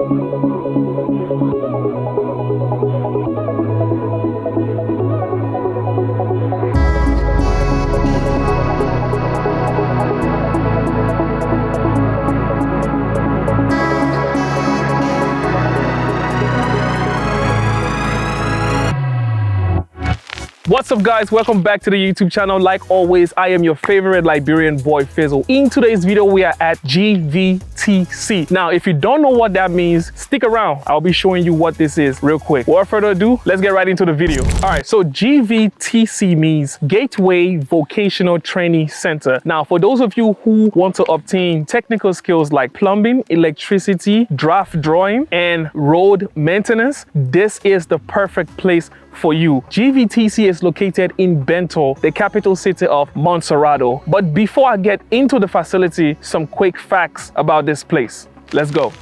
What's up, guys? Welcome back to the YouTube channel. Like always, I am your favorite Liberian boy, Fizzle. In today's video, we are at GVTC. Now, if you don't know what that means, stick around. I'll be showing you what this is real quick. Without further ado, let's get right into the video. All right, so GVTC means Gataway Vocational Training Center. Now, for those of you who want to obtain technical skills like plumbing, electricity, draft drawing, and road maintenance, this is the perfect place for you. GVTC is located in Bentol, the capital city of Montserrat. But before I get into the facility, some quick facts about this place. Let's go.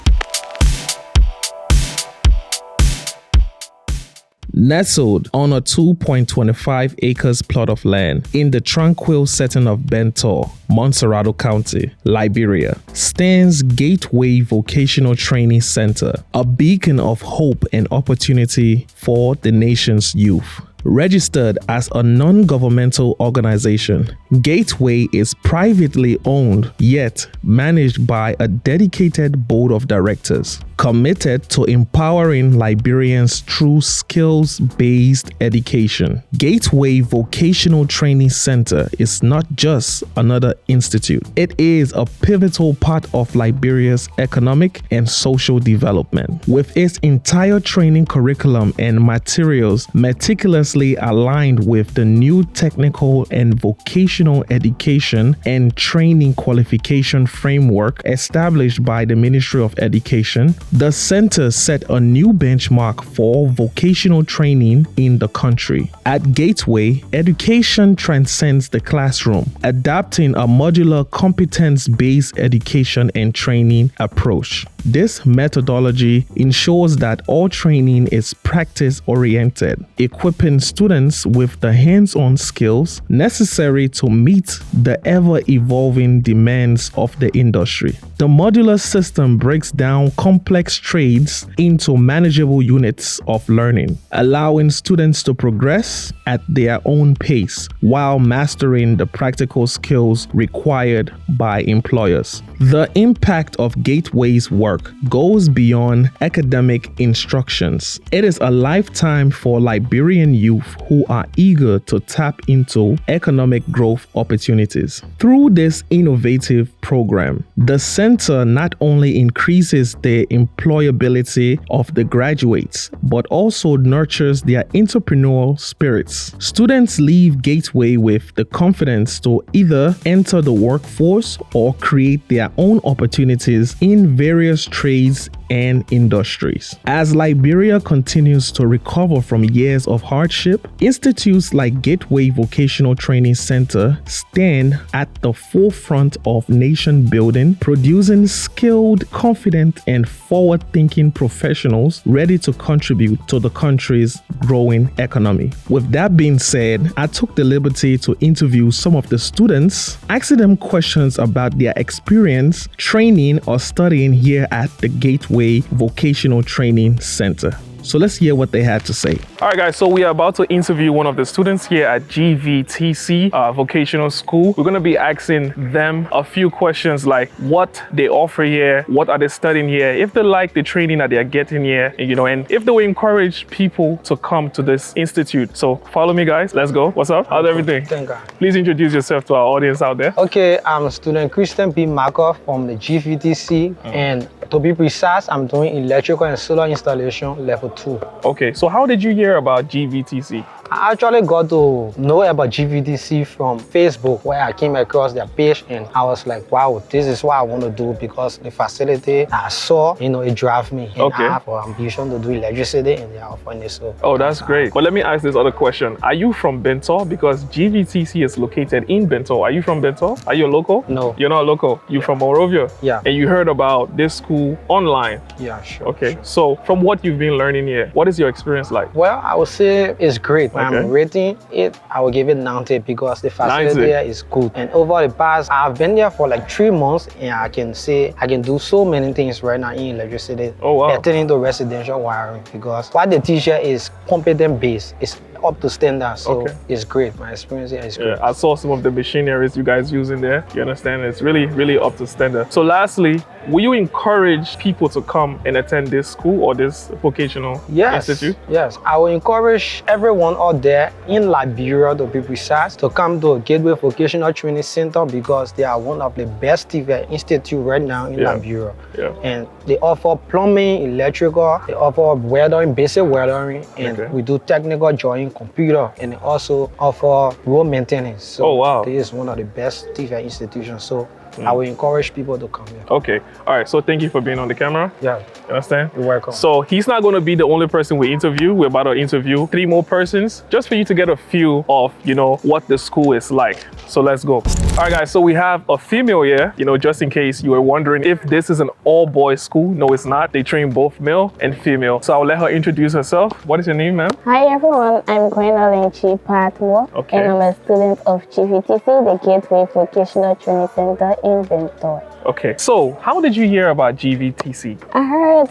Nestled on a 2.25 acres plot of land in the tranquil setting of Bentol, Montserrat County, Liberia, stands Gataway Vocational Training Center, a beacon of hope and opportunity for the nation's youth. Registered as a non-governmental organization, Gataway is privately owned yet managed by a dedicated board of directors committed to empowering Liberians through skills-based education. Gataway Vocational Training Center is not just another institute. It is a pivotal part of Liberia's economic and social development, with its entire training curriculum and materials meticulously aligned with the new technical and vocational education and training qualification framework established by the Ministry of Education. The center set a new benchmark for vocational training in the country. At Gataway, education transcends the classroom, adapting a modular competence-based education and training approach. This methodology ensures that all training is practice-oriented, equipping students with the hands-on skills necessary to meet the ever-evolving demands of the industry. The modular system breaks down complex trades into manageable units of learning, allowing students to progress at their own pace while mastering the practical skills required by employers. The impact of Gataway's work goes beyond academic instructions. It is a lifetime for Liberian youth who are eager to tap into economic growth opportunities. Through this innovative program, the center not only increases the employability of the graduates, but also nurtures their entrepreneurial spirits. Students leave Gataway with the confidence to either enter the workforce or create their own opportunities in various trades and industries. As Liberia continues to recover from years of hardship, institutes like Gataway Vocational Training Center stand at the forefront of nation building, producing skilled, confident, and forward-thinking professionals ready to contribute to the country's growing economy. With that being said, I took the liberty to interview some of the students, asking them questions about their experience training or studying here at the Gataway Vocational Training Center. So let's hear what they had to say. All right, guys, so we are about to interview one of the students here at GVTC Vocational School. We're going to be asking them a few questions like what they offer here, what are they studying here, if they like the training that they're getting here, and if they will encourage people to come to this institute. So follow me, guys. Let's go. What's up? How's everything? Thank God. Please introduce yourself to our audience out there. Okay, I'm student Christian P. Markov from the GVTC, and to be precise, I'm doing electrical and solar installation level 2. Okay, so how did you hear about GVTC? I actually got to know about GVTC from Facebook, where I came across their page and I was like, wow, this is what I want to do, because the facility I saw, it drives me. And I have an ambition to do electricity and they are offering it. So oh, that's great. But let me ask this other question. Are you from Bentol? Because GVTC is located in Bentol. Are you from Bentol? Are you a local? No. You're not a local? You're from Monrovia? Yeah. And you heard about this school online? Yeah, sure. Okay. Sure. So from what you've been learning here, what is your experience like? Well, I would say it's great. When I'm rating it, I will give it 90 because the facility 90. here is good. And over the past, I've been there for like 3 months, and I can say I can do so many things right now in electricity. Oh wow. Pertaining to residential wiring, because what the teacher is competent based. It's up to standard, so it's great. My experience here is great. I saw some of the machineries you guys use in there. You understand? It's really up to standard. So lastly, will you encourage people to come and attend this school or this vocational institute? Yes, I will encourage everyone out there in Liberia, to be precise, to come to Gataway Vocational Training Center because they are one of the best TV institute right now in Liberia. And they offer plumbing, electrical, they offer welding, basic welding, and we do technical drawing, computer, and they also offer road maintenance. So this is one of the best TV institutions. So I will encourage people to come here. Okay. All right. So thank you for being on the camera. Yeah. You understand? You're welcome. So he's not going to be the only person we interview. We're about to interview 3 more persons just for you to get a feel of, you know, what the school is like. So let's go. All right, guys. So we have a female here, you know, just in case you were wondering if this is an all-boys school. No, it's not. They train both male and female. So I'll let her introduce herself. What is your name, ma'am? Hi, everyone. I'm Gwendolyn Patmore, and I'm a student of GVTC, the Gataway Vocational Training Center in Bentol. Okay, so how did you hear about GVTC? I heard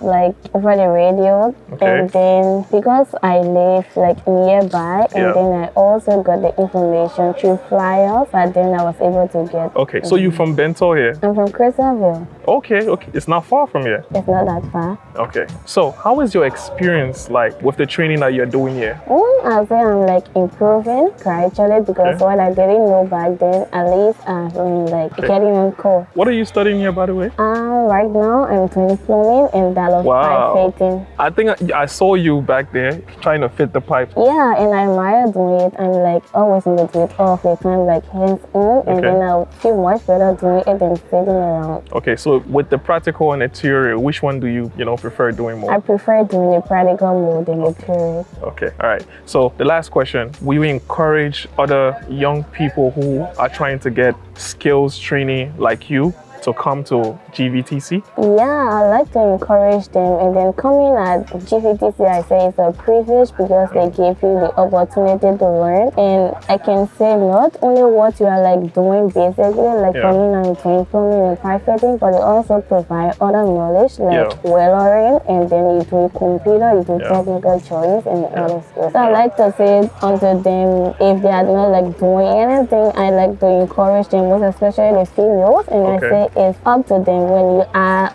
like over the radio, and then because I live like nearby, and then I also got the information through flyers, but then I was able to get. Okay, so you're from Bentol here? I'm from Bensonville. Okay, it's not far from here. It's not that far. Okay, so how is your experience like with the training that you're doing here? I'll say I'm like improving gradually because what I didn't know back then, at least I'm like getting on course. What are you studying here, by the way? Right now I'm doing plumbing and that of pipe fitting. I think I saw you back there trying to fit the pipe. Yeah, and I admire doing it. I'm like always in the do it all the time, like hands on, and then I'll feel much better doing it than sitting around. Okay, so with the practical and the theory, which one do you prefer doing more? I prefer doing the practical more than the theory. Okay, all right. So the last question, will you encourage other young people who are trying to get skills training like you to come to GVTC? Yeah, I like to encourage them, and then coming at GVTC, I say it's a privilege because they give you the opportunity to learn. And I can say not only what you are like doing basically, like for me I'm doing plumbing and pipe fitting, but they also provide other knowledge like welding, and then you do computer, you do technical drawings and other skills. So I like to say unto them, if they are not like doing anything, I like to encourage them, most especially the females, and I say it's up to them when you are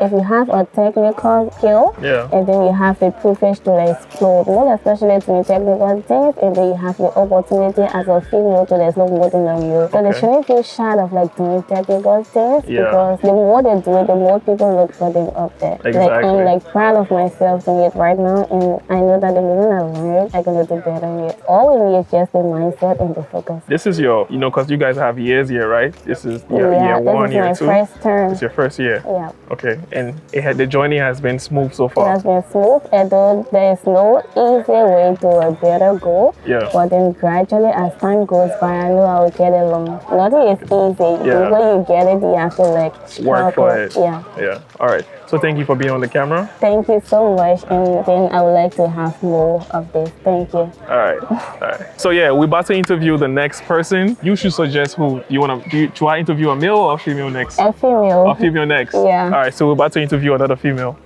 if you have a technical skill, and then you have the privilege to explore, more especially to technical things, and then you have the opportunity as a female to look more than you. So they shouldn't feel shy of like doing technical things because the more they do it, the more people look for them up there. Like I'm like proud of myself doing it right now, and I know that the minute I learn, I'm gonna do better in it. All we need is just the mindset and the focus. This is your, because you guys have years here, right? This is year 1, year 2. This is my first term. It's your first year. Yeah. Okay, and the journey has been smooth so far. It has been smooth, although there is no easy way to a better goal. Yeah. But then gradually, as time goes by, I know I will get along. Nothing is easy. Yeah. When you get it, you have to like work for it. Yeah. Yeah. All right. So thank you for being on the camera. Thank you so much, and then I would like to have more of this. Thank you. All right. All right. So yeah, we're about to interview the next person. You should suggest who you want to. Do I interview a male or female next? A female. A female next. Yeah. All right. So we're about to interview another female.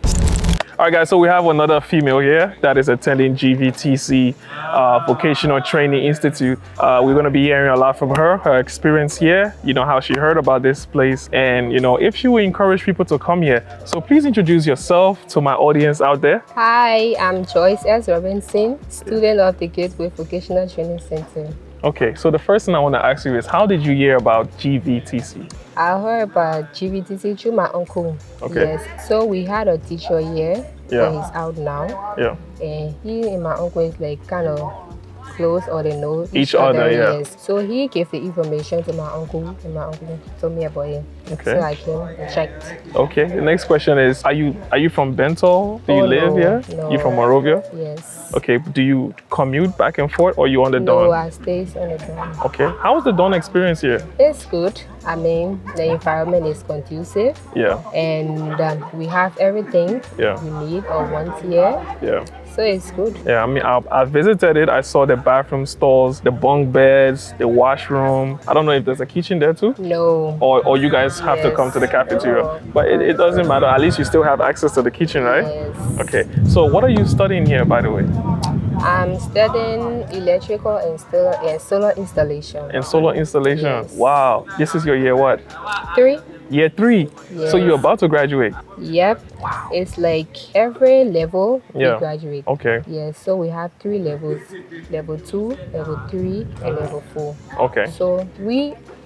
All right, guys, so we have another female here that is attending GVTC Vocational Training Institute. We're going to be hearing a lot from her experience here, how she heard about this place, and, if she will encourage people to come here. So please introduce yourself to my audience out there. Hi, I'm Joyce S. Robinson, student of the Gataway Vocational Training Center. Okay, so the first thing I want to ask you is, how did you hear about GVTC? I heard about GVTC through my uncle. Okay. Yes. So we had a teacher here. Yeah. He's out now. Yeah. And he and my uncle is like kind of close, or they know each other. Yeah. Yes. So he gave the information to my uncle, and my uncle told me about him. Okay. So I came and checked. Okay. The next question is, are you from Bentol? Do you live here? No. You from Monrovia? Yes. Okay. Do you commute back and forth, or you on the dawn? No, I stay on the dawn. Okay. How was the dawn experience here? It's good. I mean, the environment is conducive. Yeah. And we have everything we need or want here. Yeah. So it's good. Yeah, I mean, I visited it. I saw the bathroom stalls, the bunk beds, the washroom. I don't know if there's a kitchen there too. No. Or you guys have to come to the cafeteria. No. But it doesn't matter. At least you still have access to the kitchen, right? Yes. Okay. So what are you studying here, by the way? I'm studying electrical and solar installation. And solar installation. Yes. Wow. This is your year what? 3? Year 3. Yes. So you're about to graduate. Yep. Wow. It's like every level Yeah. we graduate. Okay. Yes, so we have 3 levels. Level 2, level 3, and level 4. Okay. So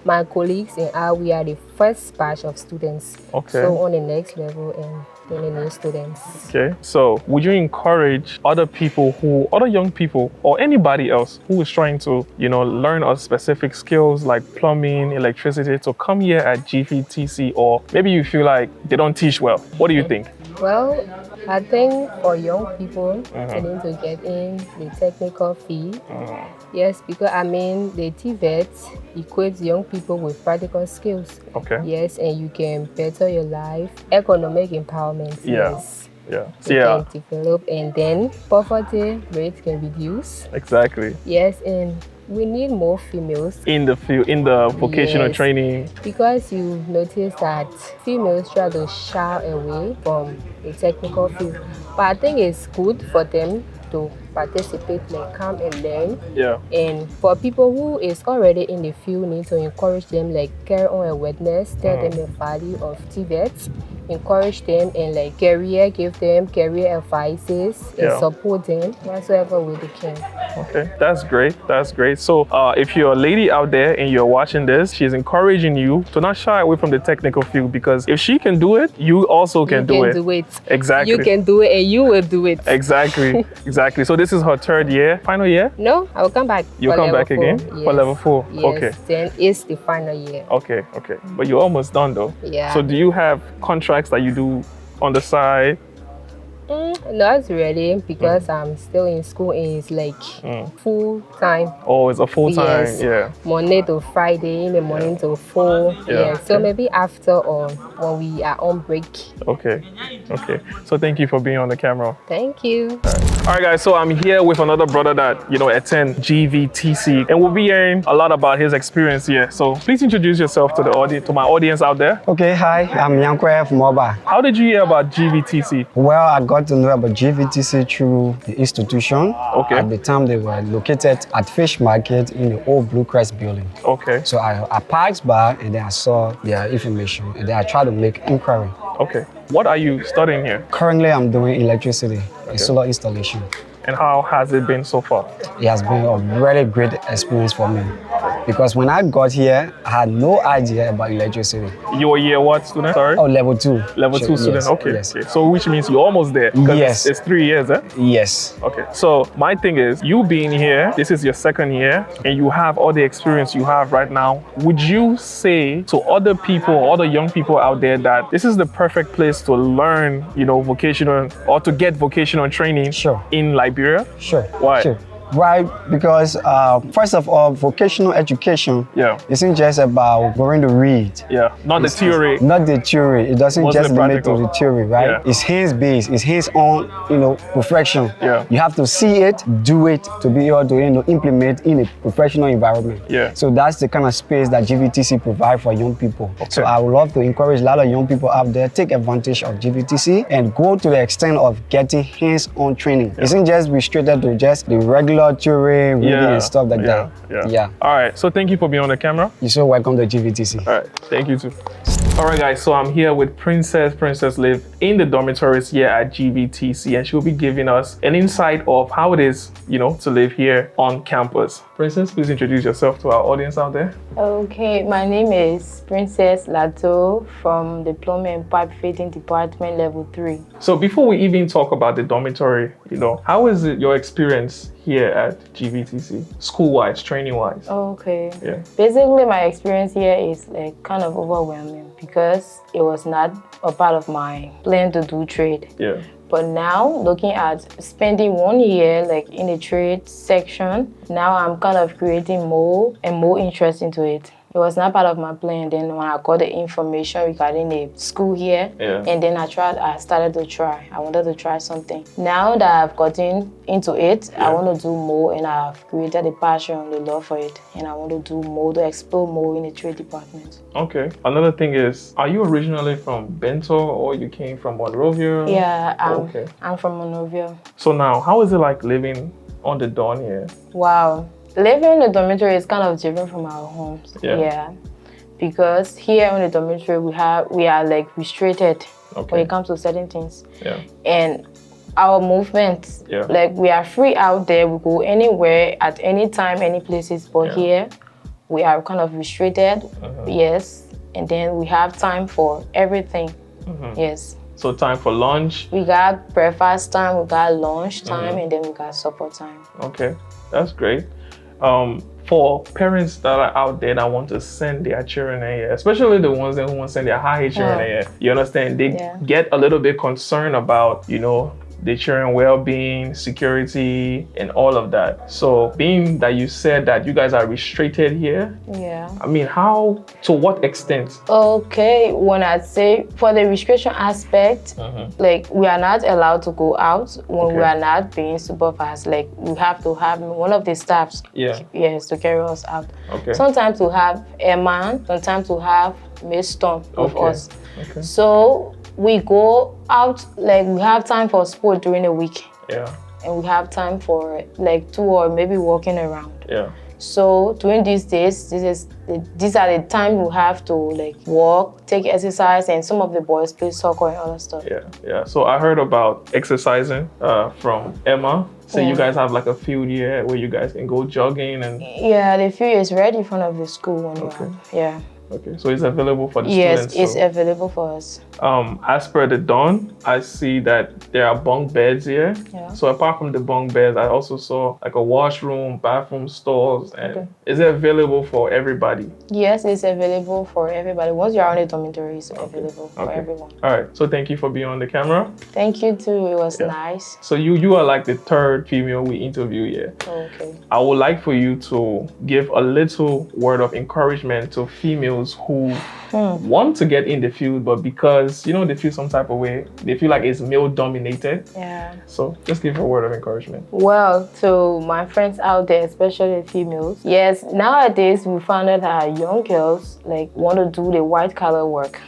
my colleagues and I, we are the first batch of students. Okay. So on the next level and then the new students. Okay. So would you encourage other young people or anybody else who is trying to, learn a specific skills like plumbing, electricity to come here at GVTC, or maybe you feel like they don't teach well? What do you think? Well, I think for young people, they need to get in the technical field. Yes, because the TVET equips young people with practical skills. Okay. Yes, and you can better your life. Economic empowerment. Yeah. Yes. Yeah. You can develop, and then poverty rate can reduce. Exactly. Yes, and we need more females in the field, in the vocational Yes. training. because you notice that females try to shy away from the technical field. But I think it's good for them to participate, like come and learn. Yeah. And for people who is already in the field, need to encourage them, like carry on awareness, tell them the value of TVET, encourage them, and like give them career advices and Yeah. support them whatsoever way they can. Okay, that's great. That's great. So if you're a lady out there and you're watching this, she's encouraging you to not shy away from the technical field, because if she can do it, you also can do it. Exactly. You can do it, and you will do it. Exactly. Exactly. So this is her 3rd year, final year? No, I will come back. You'll for come level back again? 4. For level 4? Yes. Okay. Then it's the final year. Okay, okay. But you're almost done though. Yeah. So do you have contracts that you do on the side? Not really, because I'm still in school and it's like full time. Oh, it's a full-time, Yes. yeah. Monday to Friday, in the morning to 4. Yeah, So okay. maybe after or when we are on break. Okay, okay. So thank you for being on the camera. Thank you. All right, guys, so I'm here with another brother that, attend GVTC, and we'll be hearing a lot about his experience here. So please introduce yourself to the audience, to my audience out there. Okay, hi, I'm Yankwe from Moba. How did you hear about GVTC? Well, I got to know about GVTC through the institution. Okay. At the time, they were located at Fish Market in the old Blue Crest building. Okay, So I passed by and then I saw their information and then I tried to make inquiry. okay. What are you studying here? Currently, I'm doing electricity and solar installation. And how has it been so far? It has been a really great experience for me because when I got here, I had no idea about electricity. You were year what student? Sorry? Oh, level 2. Level 2 student. Yes, Okay. Yes. Okay. So which means you're almost there. Because Yes. It's 3 years, eh? Yes. Okay. So my thing is, you being here, this is your 2nd year, and you have all the experience you have right now. Would you say to other people, other young people out there, that this is the perfect place to learn, vocational or to get vocational training Sure. in Liberia? Sure. Why? Sure. Why? Because first of all, vocational education Yeah. isn't just about going to read. Yeah. Not the theory. Not the theory. It doesn't Mostly just limit to practical. the theory, right? Yeah. It's hands-based. It's hands-on, profession. Yeah. You have to see it, do it to be able to, implement in a professional environment. Yeah. So that's the kind of space that GVTC provide for young people. Okay. So I would love to encourage a lot of young people out there, take advantage of GVTC and go to the extent of getting hands-on training. It isn't just restricted to just the regular theory, reading and stuff like that. Yeah. All right. So thank you for being on the camera. You're so welcome to GVTC. All right, thank you too. All right, guys, so I'm here with Princess. Princess live in the dormitories here at GVTC, and she'll be giving us an insight of how it is, to live here on campus. Princess, please introduce yourself to our audience out there. Okay, my name is Princess Lato from the Plumbing and Pipe Fitting Department, Level 3. So before we even talk about the dormitory, how is it your experience here at GVTC, school-wise, training-wise? Okay. Yeah. Basically, my experience here is like kind of overwhelming because it was not a part of my plan to do trade. Yeah. But now, looking at spending 1 year like in the trade section, now I'm kind of creating more and more interest into it. It was not part of my plan. Then when I got the information regarding the school here, and then I started to try. I wanted to try something. Now that I've gotten into it, I want to do more, and I've created a passion, the love for it, and I want to do more, to explore more in the trade department. Okay. Another thing is, are you originally from Bentol or you came from Monrovia? Yeah, I'm from Monrovia. So now, how is it like living on the dorm here? Wow. Living in the dormitory is kind of different from our homes. Yeah. Because here in the dormitory, we are like restricted when it comes to certain things. Yeah. And our movements, like we are free out there. We go anywhere at any time, any places. But here, we are kind of restricted. Yes. And then we have time for everything. Yes. So time for lunch? We got breakfast time, we got lunch time, and then we got supper time. Okay, that's great. For parents that are out there that want to send their children here, especially the ones that who want to send their high children here, you understand, they get a little bit concerned about, the children well-being, security, and all of that. So being that you said that you guys are restricted here, I mean, to what extent? Okay, when I say for the restriction aspect, like we are not allowed to go out when we are not being supervised. Like we have to have one of the staffs, to carry us out. Sometimes to have a man, sometimes to have Miss Storm with us. So we go out, like we have time for sport during the week. And we have time for like 2 or maybe walking around. So during these days, these are the time we have to like walk, take exercise, and some of the boys play soccer and other stuff. So I heard about exercising from Emma. So you guys have like a field here where you guys can go jogging and... Yeah, the field is right in front of the school when Okay, so it's available for the students? Yes, it's available for us. As per the dorm, I see that there are bunk beds here. So apart from the bunk beds, I also saw like a washroom, bathroom stalls, and is it available for everybody? Yes, it's available for everybody. Once you're on the dormitory, it's available for everyone. All right, so thank you for being on the camera. Thank you too, it was nice. So you are like the third female we interview here. Okay. I would like for you to give a little word of encouragement to females who want to get in the field, but because they feel some type of way, they feel like it's male dominated. So just give a word of encouragement. Well, to my friends out there, especially females, yes, nowadays we found out that young girls like want to do the white collar work.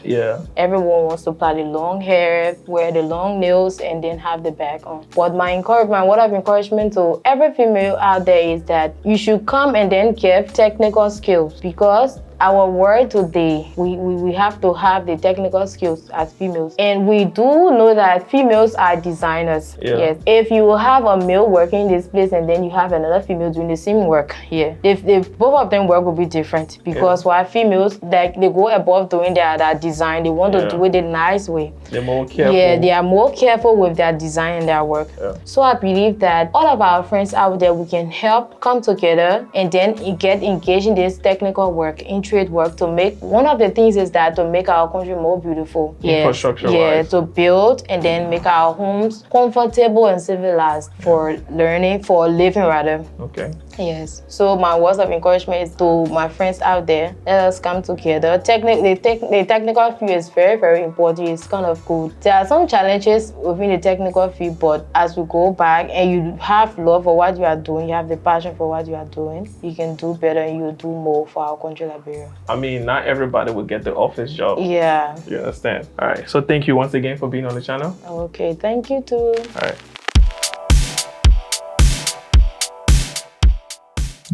Everyone wants to apply the long hair, wear the long nails, and then have the bag on. But my word of encouragement to every female out there is that you should come and then give technical skills, because our world today, we have to have the technical skills as females. And we do know that females are designers. Yes. If you have a male working in this place and then you have another female doing the same work here, if both of them work will be different, because while females, like they go above doing their design, they want to do it the nice way. They're more careful. Yeah, they are more careful with their design and their work. So I believe that all of our friends out there, we can help come together and then get engaged in this technical work, trade work, to make one of the things is that to make our country more beautiful. Infrastructure-wise. To build and then make our homes comfortable and civilized for learning, for living rather. Yes. So my words of encouragement is to my friends out there, let us come together. The technical field is very, very important. It's kind of good. There are some challenges within the technical field, but as we go back and you have love for what you are doing, you have the passion for what you are doing, you can do better and you do more for our country, Liberia. I mean, not everybody will get the office job. Yeah. You understand? All right. So thank you once again for being on the channel. Okay. Thank you too. All right.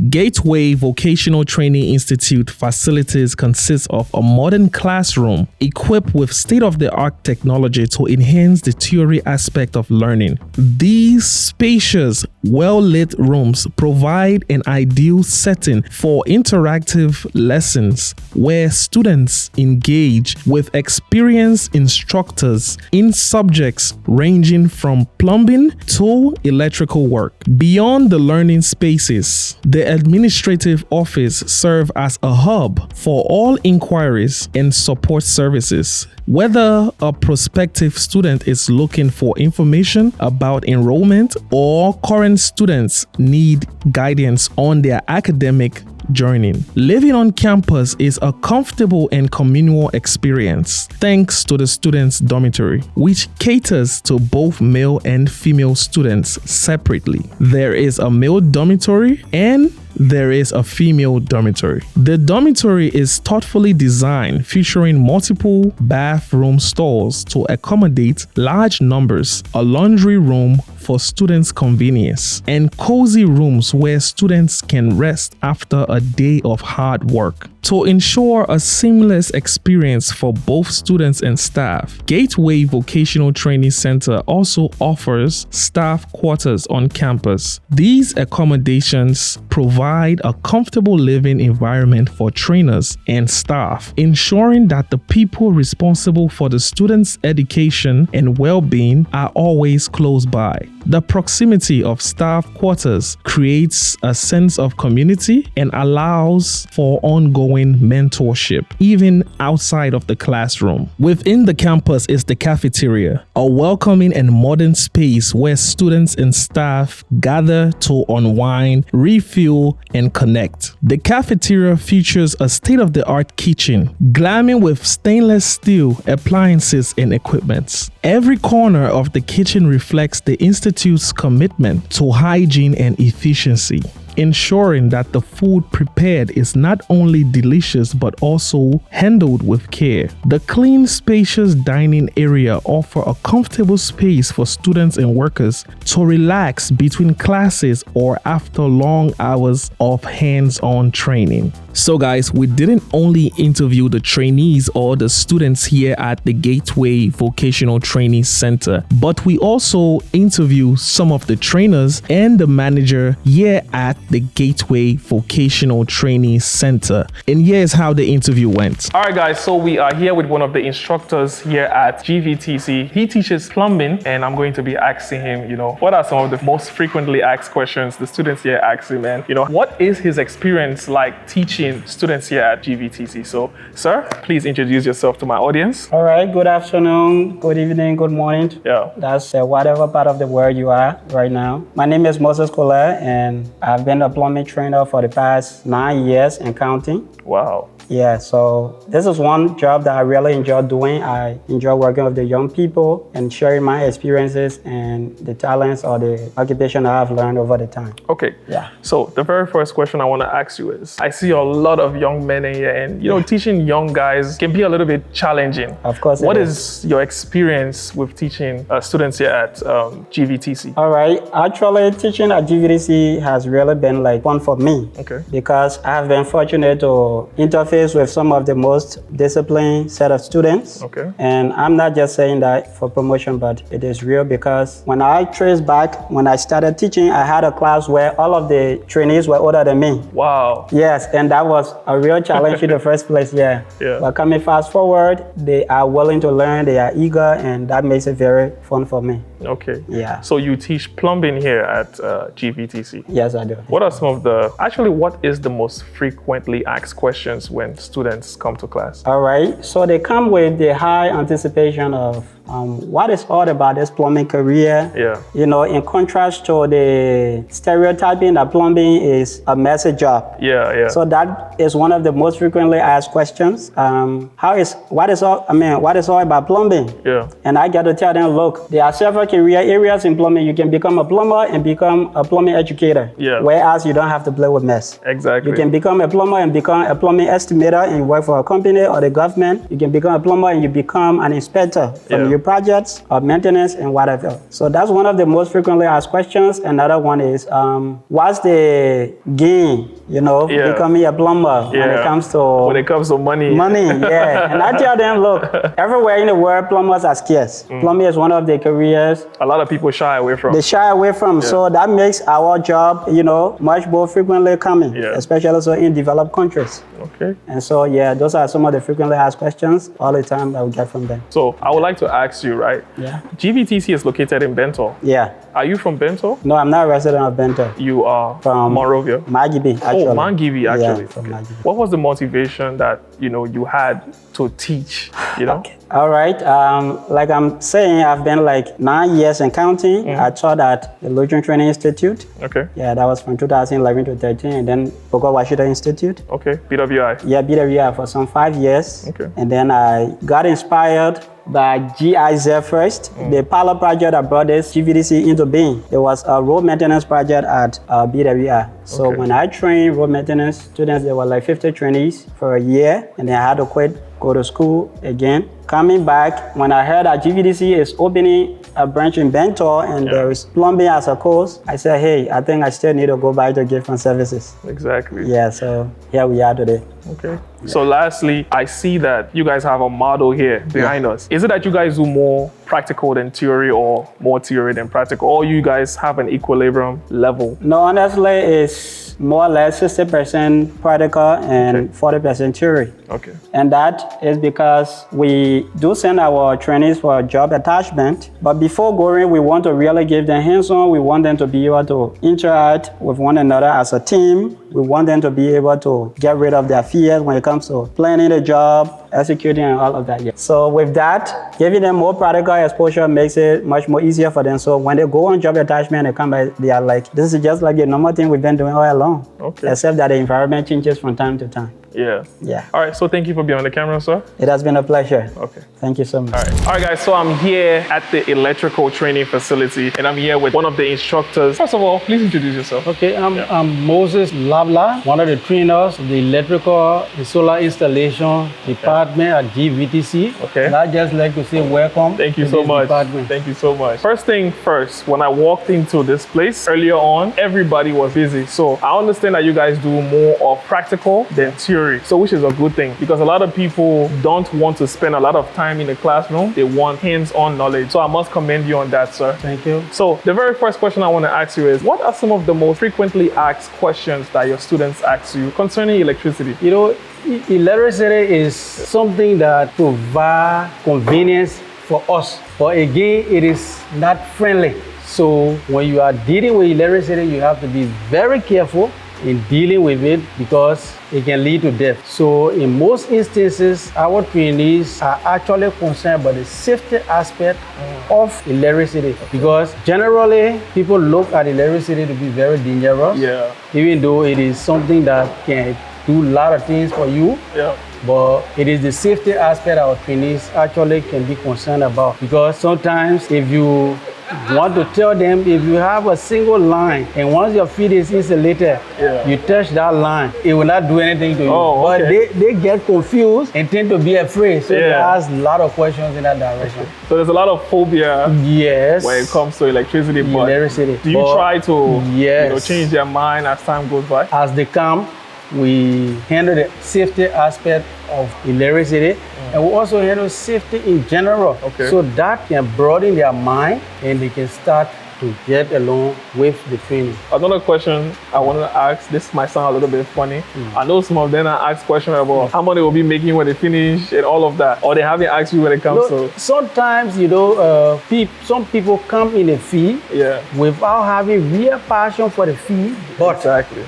Gataway Vocational Training Institute facilities consist of a modern classroom equipped with state-of-the-art technology to enhance the theory aspect of learning. These spacious, well-lit rooms provide an ideal setting for interactive lessons where students engage with experienced instructors in subjects ranging from plumbing to electrical work. Beyond the learning spaces, the administrative office serves as a hub for all inquiries and support services. Whether a prospective student is looking for information about enrollment or current students need guidance on their academic joining. Living on campus is a comfortable and communal experience thanks to the students' dormitory, which caters to both male and female students separately. There is a male dormitory and there is a female dormitory. The dormitory is thoughtfully designed, featuring multiple bathroom stalls to accommodate large numbers, a laundry room for students' convenience, and cozy rooms where students can rest after a day of hard work. To ensure a seamless experience for both students and staff, Gataway Vocational Training Center also offers staff quarters on campus. These accommodations provide a comfortable living environment for trainers and staff, ensuring that the people responsible for the students' education and well-being are always close by. The proximity of staff quarters creates a sense of community and allows for ongoing mentorship, even outside of the classroom. Within the campus is the cafeteria, a welcoming and modern space where students and staff gather to unwind, refuel, and connect. The cafeteria features a state-of-the-art kitchen, glamming with stainless steel appliances and equipment. Every corner of the kitchen reflects the Institute's commitment to hygiene and efficiency, ensuring that the food prepared is not only delicious but also handled with care. The clean, spacious dining area offers a comfortable space for students and workers to relax between classes or after long hours of hands-on training. So guys, we didn't only interview the trainees or the students here at the Gataway Vocational Training Center, but we also interviewed some of the trainers and the manager here at the Gataway Vocational Training Center. And here's how the interview went. All right guys, so we are here with one of the instructors here at GVTC. He teaches plumbing, and I'm going to be asking him, what are some of the most frequently asked questions the students here ask him, and what is his experience like teaching students here at GVTC? So, sir, please introduce yourself to my audience. All right, good afternoon, good evening, good morning. Yeah. That's whatever part of the world you are right now. My name is Moses Kola, and I've been a plumbing trainer for the past 9 years and counting. Wow. Yeah, so this is one job that I really enjoy doing. I enjoy working with the young people and sharing my experiences and the talents or the occupation that I've learned over the time. Okay. Yeah. So the very first question I want to ask you is, I see a lot of young men in here, and teaching young guys can be a little bit challenging. Of course. What is your experience with teaching students here at GVTC? All right. Actually, teaching at GVTC has really been fun for me. Okay. Because I have been fortunate to interface with some of the most disciplined set of students. Okay. And I'm not just saying that for promotion, but it is real, because when I trace back, when I started teaching, I had a class where all of the trainees were older than me. Wow. Yes, and that was a real challenge in the first place, yeah. But coming fast forward, they are willing to learn, they are eager, and that makes it very fun for me. Okay. Yeah. So you teach plumbing here at GVTC? Yes, I do. What are some of what is the most frequently asked questions when students come to class? All right, so they come with the high anticipation of what is all about this plumbing career. Yeah. In contrast to the stereotyping that plumbing is a messy job. Yeah. So that is one of the most frequently asked questions. What is all about plumbing? Yeah. And I get to tell them, look, there are several career areas in plumbing. You can become a plumber and become a plumbing educator. Yeah. Whereas you don't have to play with mess. Exactly. You can become a plumber and become a plumbing estimator and work for a company or the government. You can become a plumber and you become an inspector from your projects or maintenance and whatever. So that's one of the most frequently asked questions. Another one is, what's the gain, becoming a plumber when it comes to money? Money, yeah. And I tell them, look, everywhere in the world, plumbers are scarce. Plumbing is one of the careers a lot of people shy away from. They shy away from. Yeah. So that makes our job, much more frequently coming, especially also in developed countries. Okay. And so, those are some of the frequently asked questions all the time that we get from them. So I would like to ask you, right? Yeah. GVTC is located in Bentol. Yeah. Are you from Bentol? No, I'm not a resident of Bentol. You are from Monrovia? Magibi, actually. Oh, Mangibi, actually. Yeah, from Magibi. What was the motivation that, you had to teach, Okay. All right. Like I'm saying, I've been like 9 years and counting. I taught at the Lutheran Training Institute. Okay. Yeah, that was from 2011 to 13, and then Boko Washington Institute. Okay, BWI. Yeah, BWI for some 5 years. Okay. And then I got inspired by GIZ first, the pilot project that brought this GVTC into being. It was a road maintenance project at BWI. So when I trained road maintenance students, there were like 50 trainees for a year, and then I had to quit, go to school again. Coming back, when I heard that GVTC is opening a branch in Bentol and there is plumbing as a course, I said, hey, I think I still need to go back to different services. Exactly. Yeah, so here we are today. Okay. So lastly, I see that you guys have a model here behind us. Is it that you guys do more practical than theory or more theory than practical, or you guys have an equilibrium level? No, honestly, it's more or less 60% practical and 40% theory. Okay. And that is because we do send our trainees for a job attachment, but before going, we want to really give them hands-on. We want them to be able to interact with one another as a team. We want them to be able to get rid of their fears when it comes to planning the job, executing, and all of that. Yeah. So with that, giving them more practical exposure makes it much more easier for them. So when they go on job attachment and come back, they are like, this is just like the normal thing we've been doing all along. Okay. Except that the environment changes from time to time. Yeah. Yeah. All right. So thank you for being on the camera, sir. It has been a pleasure. Okay. Thank you so much. All right, guys. So I'm here at the electrical training facility, and I'm here with one of the instructors. First of all, please introduce yourself. Okay. I'm Moses Labla, one of the trainers of the electrical and solar installation department at GVTC. Okay. And I'd just like to say welcome. Thank you so much. Thank you so much. First thing first, when I walked into this place earlier on, everybody was busy. So I understand that you guys do more of practical than theory. So which is a good thing, because a lot of people don't want to spend a lot of time in the classroom. They want hands-on knowledge. So I must commend you on that, sir. Thank you. So the very first question I want to ask you is, what are some of the most frequently asked questions that your students ask you concerning electricity? You know, electricity is something that provides convenience for us, but again, it is not friendly. So when you are dealing with electricity, you have to be very careful in dealing with it, because it can lead to death. So in most instances, our trainees are actually concerned about the safety aspect of electricity, because generally people look at electricity to be very dangerous, even though it is something that can do a lot of things for you. But it is the safety aspect our trainees actually can be concerned about, because sometimes if you want to tell them, if you have a single line and once your feet is insulated, you touch that line, it will not do anything to you. But they get confused and tend to be afraid. So they ask a lot of questions in that direction. So there's a lot of phobia when it comes to electricity. Do you try to change their mind as time goes by? As they come, we handle the safety aspect of electricity, and we also handle safety in general. So that can broaden their mind and they can start to get along with the training. Another question I want to ask, this might sound a little bit funny. I know some of them ask questions about how much they will be making when they finish and all of that, or they haven't asked you when it comes to... Sometimes, you know, some people come in the field without having real passion for the field, but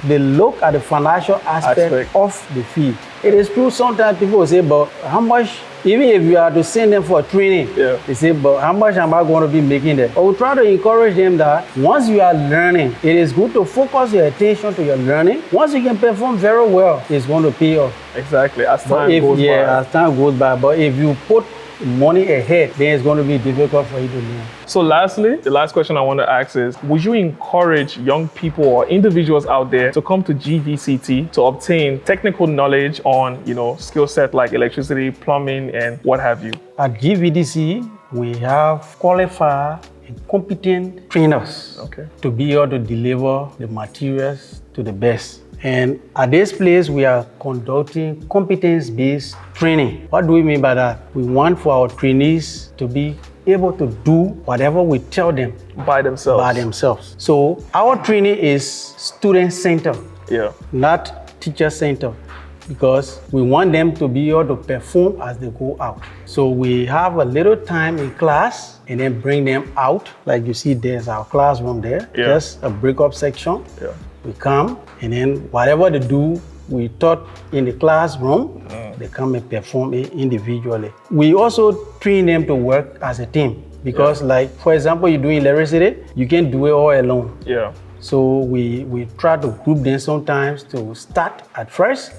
they look at the financial aspect of the field. It is true, sometimes people will say, but how much, even if you are to send them for training, they say, but how much am I going to be making there? But we try to encourage them that once you are learning, it is good to focus your attention to your learning. Once you can perform very well, it's going to pay off. Exactly, as time goes by. As time goes by. But if you put money ahead, then it's going to be difficult for you to learn. So lastly, the last question I want to ask is, would you encourage young people or individuals out there to come to GVCT to obtain technical knowledge on, skill set like electricity, plumbing, and what have you? At GVTC, we have qualified and competent trainers to be able to deliver the materials to the best. And at this place, we are conducting competence-based training. What do we mean by that? We want for our trainees to be able to do whatever we tell them by themselves. So our training is student-centered, not teacher-centered, because we want them to be able to perform as they go out. So we have a little time in class and then bring them out. Like you see, there's our classroom there, just a break-up section. We come, and then whatever they do we taught in the classroom, they come and perform it individually. We also train them to work as a team because like, for example, you're doing electricity, you can't do it all alone. Yeah. So we try to group them sometimes to start at first,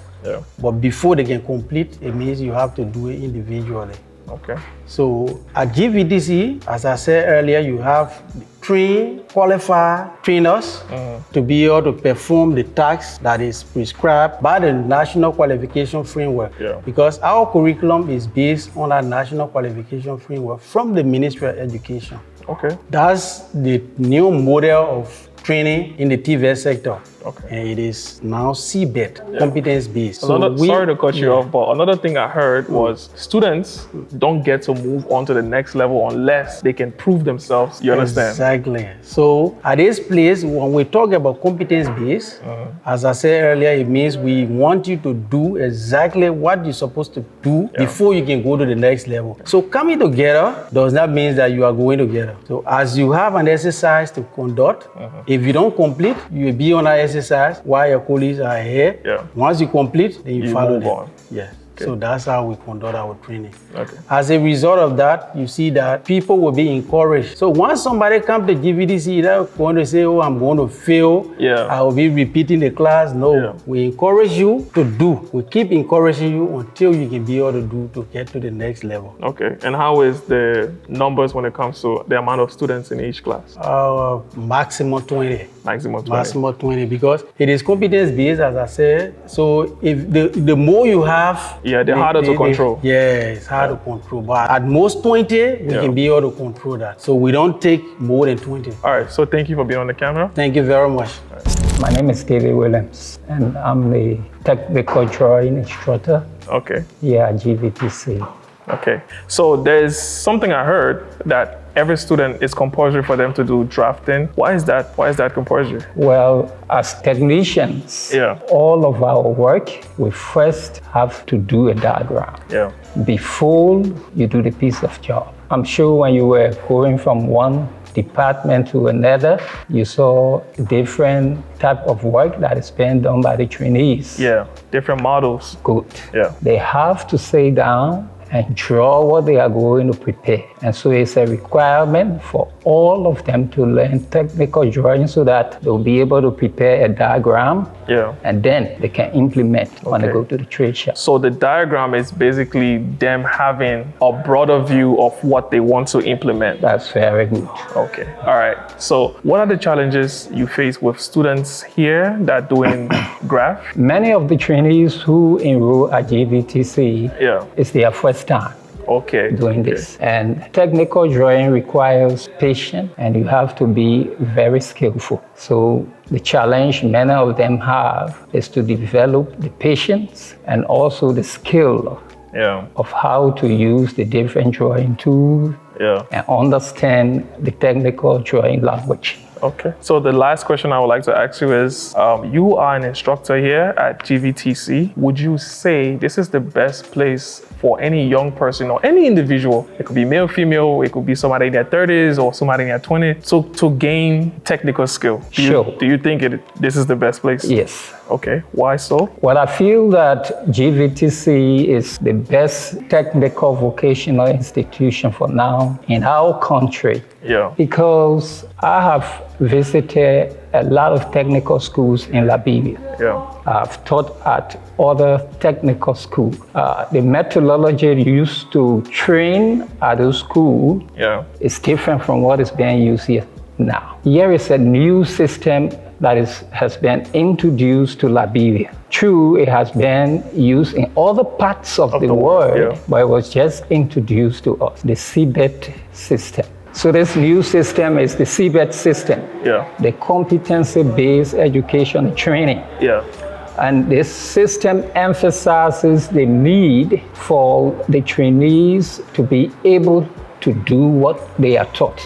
but before they can complete, it means you have to do it individually. Okay. So at GVTC, as I said earlier, you have trained, qualified trainers to be able to perform the tasks that is prescribed by the National Qualification Framework. Yeah. Because our curriculum is based on that National Qualification Framework from the Ministry of Education. Okay. That's the new model of training in the TVET sector. Okay. And it is now CBET, competence-based. Sorry to cut you off, but another thing I heard was students don't get to move on to the next level unless they can prove themselves. You understand? Exactly. So at this place, when we talk about competence-based, as I said earlier, it means we want you to do exactly what you're supposed to do before you can go to the next level. So coming together does not mean that you are going together. So as you have an exercise to conduct, if you don't complete, you will be on that exercise while your colleagues are here. Yeah. Once you complete, then you follow them. On. Yeah. Okay. So that's how we conduct our training. Okay. As a result of that, you see that people will be encouraged. So once somebody comes to GVTC, they're going to say, oh, I'm going to fail. Yeah. I will be repeating the class. No, we encourage you to do. We keep encouraging you until you can be able to do to get to the next level. Okay. And how is the numbers when it comes to the amount of students in each class? Maximum 20. Maximum 20 because it is competence-based, as I said. So if the more you have, they're harder to control. It's hard to control. But at most 20, we can be able to control that. So we don't take more than 20. All right. So thank you for being on the camera. Thank you very much. My name is David Williams, and I'm the technical drawing instructor. Okay. Here at GVTC. Okay. So there's something I heard that every student is compulsory for them to do drafting. Why is that? Why is that compulsory? Well, as technicians, all of our work, we first have to do a diagram before you do the piece of job. I'm sure when you were going from one department to another, you saw different type of work that is being done by the trainees. Yeah, different models. Good. Yeah. They have to sit down and draw what they are going to prepare. And so it's a requirement for all of them to learn technical drawing so that they'll be able to prepare a diagram and then they can implement when they go to the trade show. So the diagram is basically them having a broader view of what they want to implement. That's very good. Okay. All right. So what are the challenges you face with students here that are doing graph? Many of the trainees who enroll at GVTC, it's their first time doing this. And technical drawing requires patience and you have to be very skillful. So the challenge many of them have is to develop the patience and also the skill of how to use the different drawing tools and understand the technical drawing language. Okay. So the last question I would like to ask you is, you are an instructor here at GVTC. Would you say this is the best place for any young person or any individual? It could be male, female, it could be somebody in their 30s or somebody in their 20s. So to gain technical skill. Do you think this is the best place? Yes. Okay. Why so? Well, I feel that GVTC is the best technical vocational institution for now in our country. Yeah. Because I have visited a lot of technical schools in Liberia. Yeah. I've taught at other technical schools. The methodology used to train at those schools is different from what is being used here now. Here is a new system that has been introduced to Liberia. True, it has been used in other parts of the world, but it was just introduced to us, the CBET system. So this new system is the CBET system, the competency-based education training. And this system emphasizes the need for the trainees to be able to do what they are taught.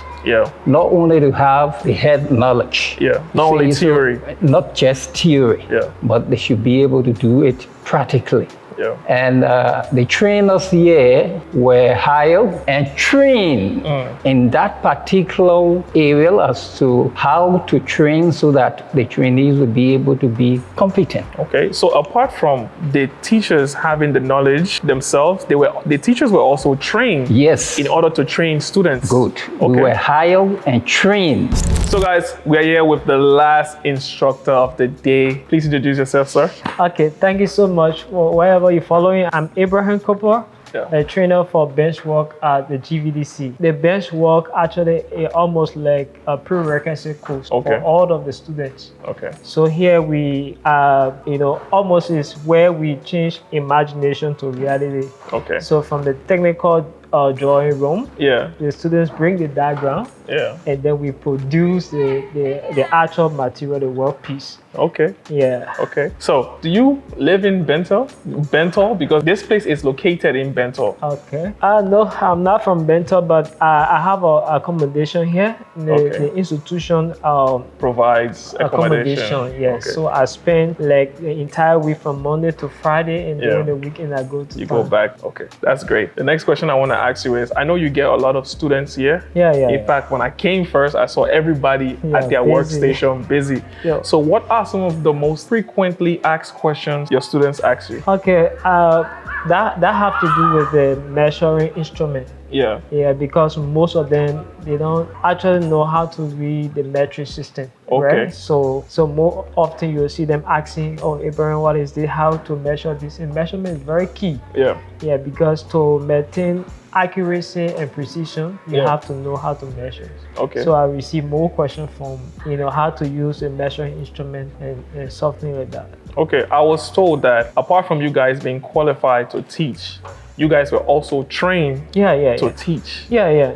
Not only to have the head knowledge. Not only theory. Not just theory, but they should be able to do it practically. Yeah. And the trainers here were hired and trained in that particular area as to how to train so that the trainees would be able to be competent. Okay, so apart from the teachers having the knowledge themselves, the teachers were also trained. Yes. In order to train students. Good. Okay. We were hired and trained. So guys, we are here with the last instructor of the day. Please introduce yourself, sir. Okay, thank you so much. Well, wherever you're following, I'm Abraham Cooper, a trainer for bench work at the GVTC. The bench work actually is almost like a prerequisite course for all of the students. Okay. So here we are, almost is where we change imagination to reality. Okay. So from the technical drawing room, the students bring the diagram, and then we produce the actual material, the workpiece. Okay. Yeah. Okay. So, do you live in Bentol? Bentol? Because this place is located in Bentol. Okay. No, I'm not from Bentol, but I have a accommodation here. The institution provides accommodation. Yes. Okay. So I spend like the entire week from Monday to Friday, and during the weekend I go to. You go back. Okay, that's great. The next question I want to ask you is: I know you get a lot of students here. Yeah. In fact, when I came first, I saw everybody at their workstation busy. Yeah. So, what are some of the most frequently asked questions your students ask you? Okay, that have to do with the measuring instrument. Yeah. Yeah, because most of them, they don't actually know how to read the metric system. Okay. Right? So more often you'll see them asking, "Oh, Abraham, what is this? How to measure this?" And measurement is very key. Yeah. Yeah, because to maintain accuracy and precision, you have to know how to measure. Okay. So I receive more questions from, how to use a measuring instrument and something like that. Okay, I was told that apart from you guys being qualified to teach, you guys were also trained to teach. Yeah.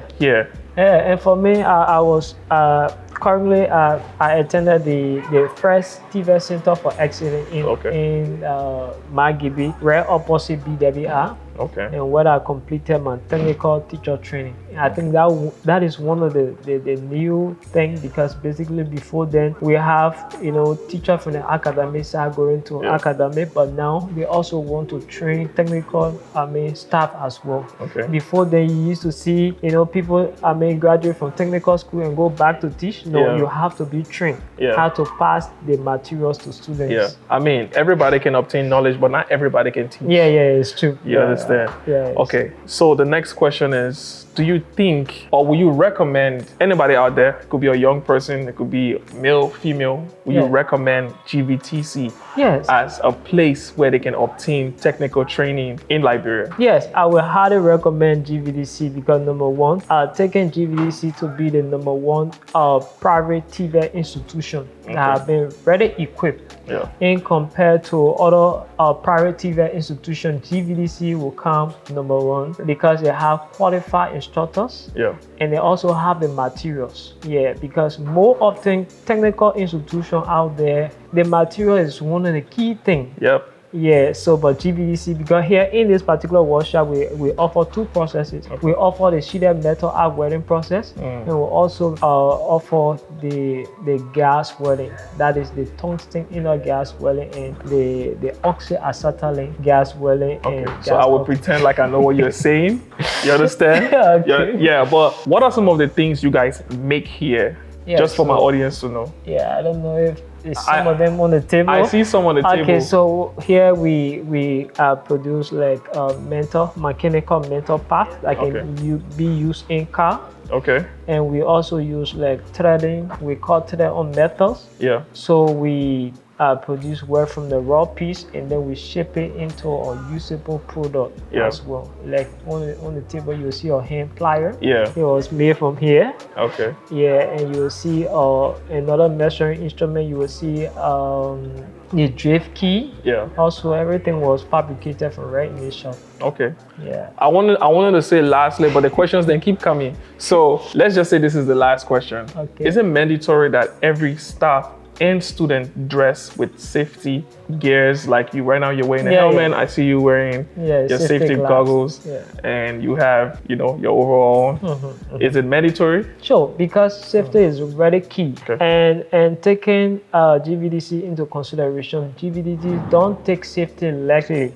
And for me, I was currently I attended the first TVET Center for Excellence in Magibi, right opposite BWR. Okay. And where I completed my technical teacher training. I think that is one of the new thing, because basically before then we have teachers from the academic side going to academic, but now they also want to train technical staff as well. Okay. Before then you used to see people graduate from technical school and go back to teach. No, you have to be trained how to pass the materials to students. Yeah. I mean, everybody can obtain knowledge, but not everybody can teach. Yeah, it's true. You understand? Yeah. Okay. So the next question is, do you think, or will you recommend anybody out there, it could be a young person, it could be male, female, will you recommend GVTC as a place where they can obtain technical training in Liberia? Yes, I will highly recommend GVTC because number one, taking GVTC to be the number one private TVET institution that have been ready equipped. In compared to other private TVET institutions, GVTC will come number one because they have qualified instructors. And they also have the materials. Because more often technical institutions out there, the material is one of the key things. So but GVTC, because here in this particular workshop, we offer two processes. We offer the sheeted metal arc welding process, and we also offer the gas welding. That is the tungsten inner gas welding and the oxyacetylene gas welding. Okay, so I will pretend like I know what you're saying. You understand? Yeah, but what are some of the things you guys make here? Just for my audience to know. I don't know if some of them on the table. I see some on the table. Okay, so here we produce like mechanical mental parts that can be used in car. Okay. And we also use like threading. We call thread on metals. So we produce work from the raw piece, and then we ship it into a usable product as well. Like on the table, you'll see a hand plier. It was made from here. Okay. And you'll see another measuring instrument. You will see the drift key. Also, everything was fabricated from right in the shop. Okay. I wanted to say lastly, but the questions then keep coming. So let's just say this is the last question. Okay. Is it mandatory that every staff and student dress with safety gears? Like you right now, you're wearing a helmet. I see you wearing your safety goggles, and you have, you know, your overall. Is it mandatory? Sure, because safety is very key. And taking GVTC into consideration, GVTC don't take safety lightly.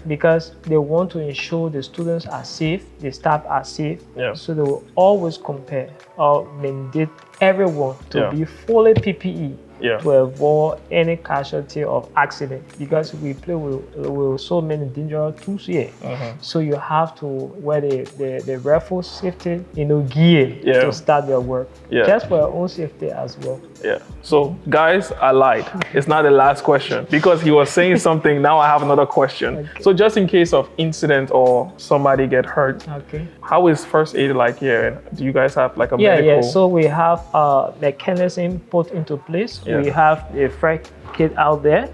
Because they want to ensure the students are safe, the staff are safe. So they will always compare or mandate everyone to be fully PPE to avoid any casualty of accident, because we play with so many dangerous tools here. So you have to wear the rifle safety, you know, gear to start your work, just for your own safety as well. So guys, I lied. It's not the last question because he was saying something. Now I have another question. So just in case of incident or somebody get hurt, how is first aid like here? Do you guys have like a medical? So we have a mechanism put into place. We have a first kit out there.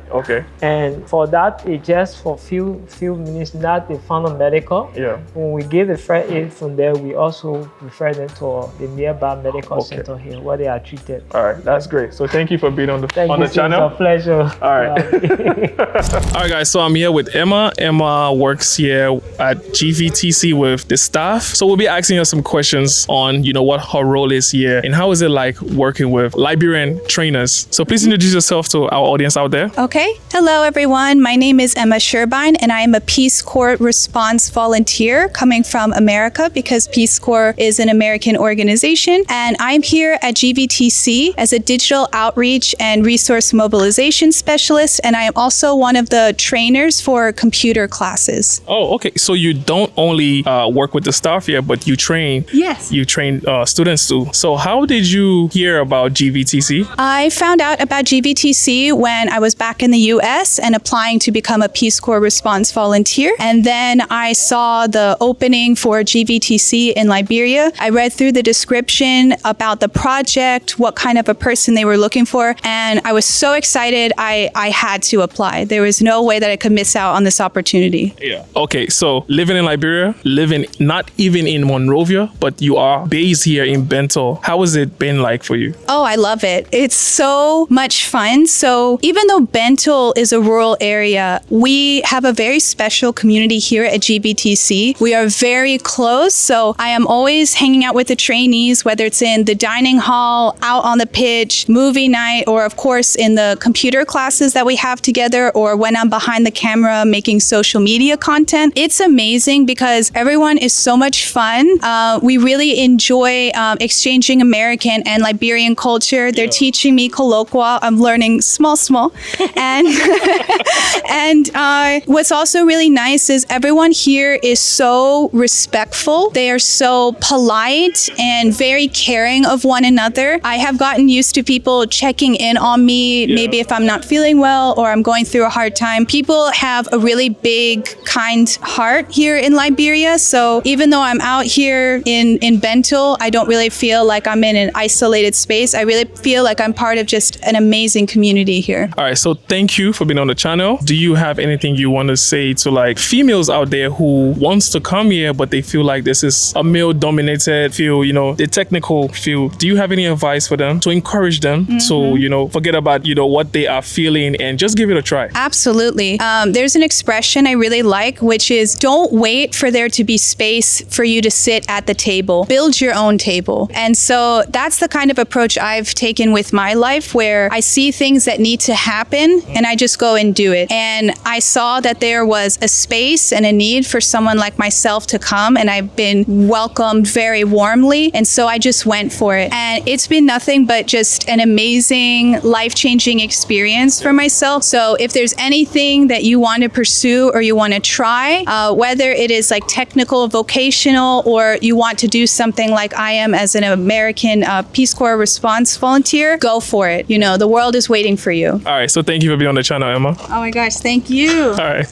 And for that, it just for few minutes, not the final medical. When we give the first aid from there, we also refer them to the nearby medical center here where they are treated. All right, that's great. So thank you for being on the channel. It's a pleasure. All right. All right, guys. So I'm here with Emma. Emma works here at GVTC with the staff. So we'll be asking her some questions on, you know, what her role is here and how is it like working with Liberian trainers. So please introduce yourself to our audience out there. Okay. Hello, everyone. My name is Emma Sherbine, and I am a Peace Corps response volunteer coming from America because Peace Corps is an American organization. And I'm here at GVTC as a digital outreach and resource mobilization specialist. And I am also one of the trainers for computer classes. Oh, okay. So you don't only work with the staff here, but you train. Yes. You train students too. So how did you hear about GVTC? I found out about GVTC when I was back in the US and applying to become a Peace Corps response volunteer. And then I saw the opening for GVTC in Liberia. I read through the description about the project, what kind of a person they were looking for. And I was so excited, I had to apply. There was no way that I could miss out on this opportunity. Okay, so living in Liberia, living not even in Monrovia, but you are based here in Bentol. How has it been like for you? Oh, I love it. It's so much fun. So even though Bentol is a rural area, we have a very special community here at GVTC. We are very close. So I am always hanging out with the trainees, whether it's in the dining hall, out on the pitch, movie night, or of course in the computer classes that we have together, or when I'm behind the camera making social media content. It's amazing because everyone is so much fun. We really enjoy exchanging American and Liberian culture. They're teaching me colloquial. I'm learning small. And what's also really nice is everyone here is so respectful. They are so polite and very caring of one another. I have gotten used to people checking in on me, maybe if I'm not feeling well or I'm going through a hard time. People have a really big, kind heart here in Liberia. So even though I'm out here in Bentol, I don't really feel like I'm in an isolated space. I really feel like I'm part of just an amazing community here. All right, so thank you for being on the channel. Do you have anything you want to say to like females out there who wants to come here, but they feel like this is a male-dominated field, you know, the technical field? Do you have any advice for them to encourage them to, you know, forget about, you know, what they are feeling and just give it a try? Absolutely. There's an expression I really like, which is don't wait for there to be space for you to sit at the table. Build your own table. And so that's the kind of approach I've taken with my life, where I see things that need to happen and I just go and do it. And I saw that there was a space and a need for someone like myself to come, and I've been welcomed very warmly. And so I just went for it. And it's been nothing but just an amazing, life-changing experience for myself. So if there's anything that you want to pursue or you want to try, whether it is like technical, vocational, or you want to do something like I am as an American Peace Corps response volunteer, go for it. You know, the world is waiting for you. All right, so thank you for being on the channel, Emma. Oh my gosh, thank you. All right.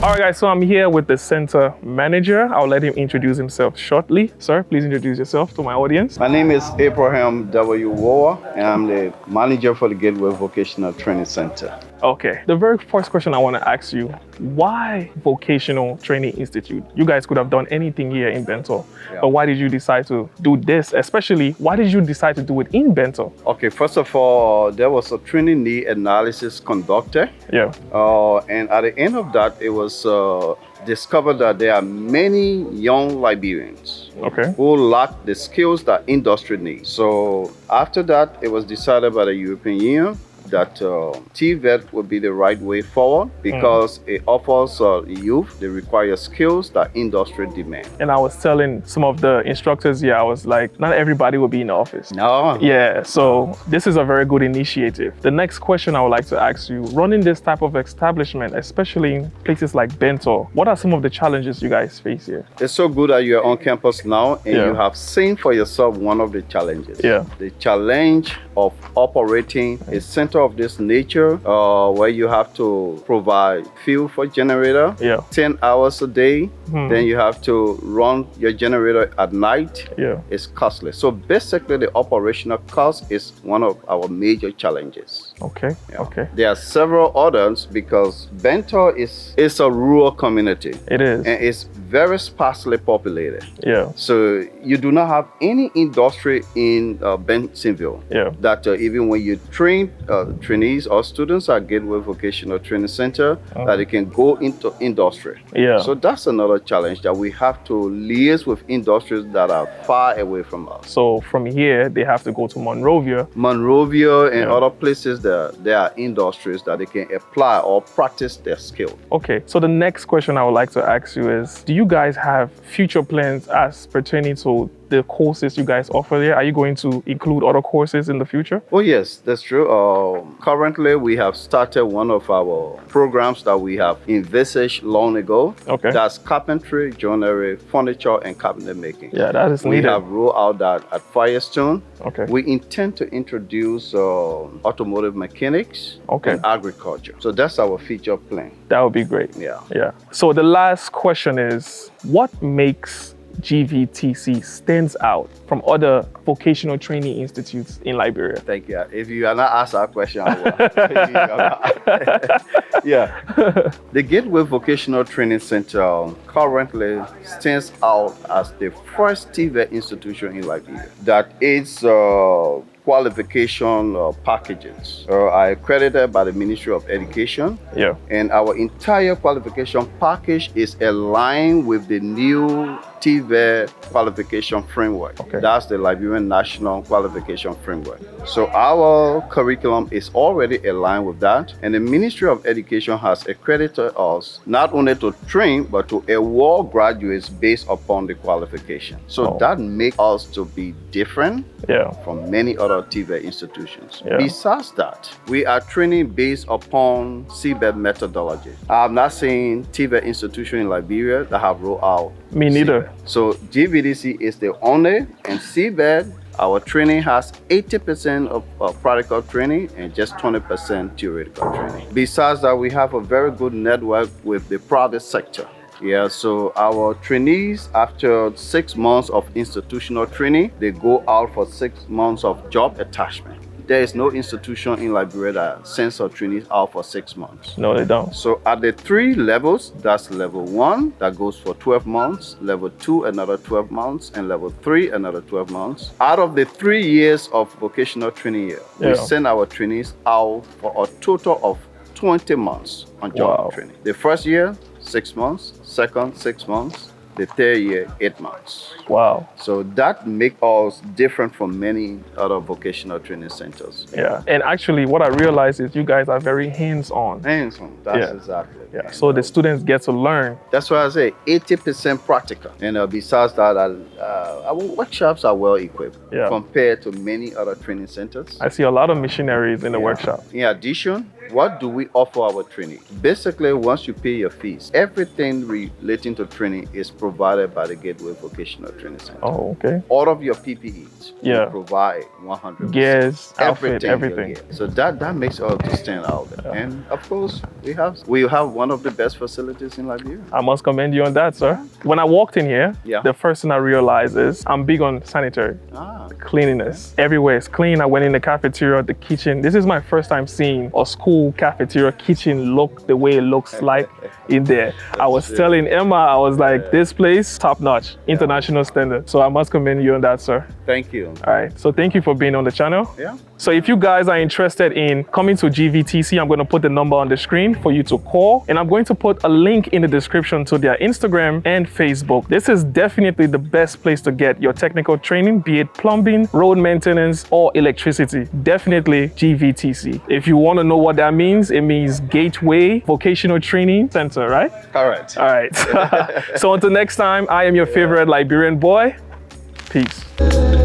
All right, guys, so I'm here with the center manager. I'll let him introduce himself shortly. Sir, please introduce yourself to my audience. My name is Abraham W. Woa, and I'm the manager for the Gataway Vocational Training Center. Okay. The very first question I want to ask you, why Vocational Training Institute? You guys could have done anything here in Bentol, but why did you decide to do this? Especially, why did you decide to do it in Bentol? Okay, first of all, there was a training need analysis conducted. Yeah. And at the end of that, it was discovered that there are many young Liberians who lack the skills that industry needs. So after that, it was decided by the European Union that TVET would be the right way forward because it offers youth the required skills that industry demands. And I was telling some of the instructors here, I was like, not everybody will be in the office. No. Yeah, so this is a very good initiative. The next question I would like to ask you, running this type of establishment, especially in places like Bentol, what are some of the challenges you guys face here? It's so good that you're on campus now and you have seen for yourself one of the challenges. The challenge of operating a center of this nature where you have to provide fuel for generator 10 hours a day, then you have to run your generator at night. It's costly. So basically the operational cost is one of our major challenges. Okay. There are several others because Bentol is a rural community. It is. And it's very sparsely populated. So you do not have any industry in Bensonville that even when you train trainees or students at Gataway Vocational Training Center, that they can go into industry. So that's another challenge that we have to liaise with industries that are far away from us. So from here, they have to go to Monrovia. And other places there are industries that they can apply or practice their skill. Okay, so the next question I would like to ask you is, do you guys have future plans as pertaining to the courses you guys offer there? Are you going to include other courses in the future? Oh yes, that's true. Currently, we have started one of our programs that we have envisaged long ago. That's carpentry, joinery, furniture, and cabinet making. Yeah, that is needed. We have rolled out that at Firestone. We intend to introduce automotive mechanics and agriculture. So that's our future plan. That would be great. Yeah. So the last question is, what makes GVTC stands out from other vocational training institutes in Liberia? Thank you. If you are not asked that question, I will. The Gataway Vocational Training Center currently stands out as the first TVET institution in Liberia that is qualification packages are accredited by the Ministry of Education. And our entire qualification package is aligned with the new TVET qualification framework. That's the Liberian National Qualification Framework. So our curriculum is already aligned with that. And the Ministry of Education has accredited us not only to train, but to award graduates based upon the qualification. So that makes us to be different from many other TVET institutions. Besides that, we are training based upon CBET methodology. I have not seen TVET institution in Liberia that have rolled out. Me neither. CBET. So GVTC is the only, and CBET, our training has 80% of practical training and just 20% theoretical training. Besides that, we have a very good network with the private sector. So our trainees, after 6 months of institutional training, they go out for 6 months of job attachment. There is no institution in Liberia that sends our trainees out for 6 months. No, they don't. So at the 3 levels, that's level 1, that goes for 12 months, level 2, another 12 months, and level 3, another 12 months. Out of the 3 years of vocational training year, we send our trainees out for a total of 20 months on job training. The first year, 6 months, second, 6 months, the third year, 8 months. Wow. So that makes us different from many other vocational training centers. And actually what I realized is you guys are very hands-on. Hands-on, that's exactly. So the students get to learn. That's why I say 80% practical. And besides that, our workshops are well equipped compared to many other training centers. I see a lot of missionaries in the workshop. In addition, what do we offer our training? Basically, once you pay your fees, everything relating to training is provided by the Gataway Vocational Training Center. All of your PPEs, we provide 100%. Gears, outfit, everything. So that makes us to stand out. And of course, we have one of the best facilities in Liberia. I must commend you on that, sir. When I walked in here, the first thing I realized is I'm big on sanitary cleanliness. Everywhere is clean. I went in the cafeteria, the kitchen. This is my first time seeing a school whole cafeteria kitchen look the way it looks like in there. I was telling Emma, I was like, this place, top notch, international standard. So I must commend you on that, sir. Thank you. All right, so thank you for being on the channel. Yeah. So if you guys are interested in coming to GVTC, I'm going to put the number on the screen for you to call, and I'm going to put a link in the description to their Instagram and Facebook. This is definitely the best place to get your technical training, be it plumbing, road maintenance, or electricity. Definitely GVTC. If you want to know what that means, it means Gataway Vocational Training Center, right? Correct. All right. So until next time, I am your favorite Liberian boy. Peace.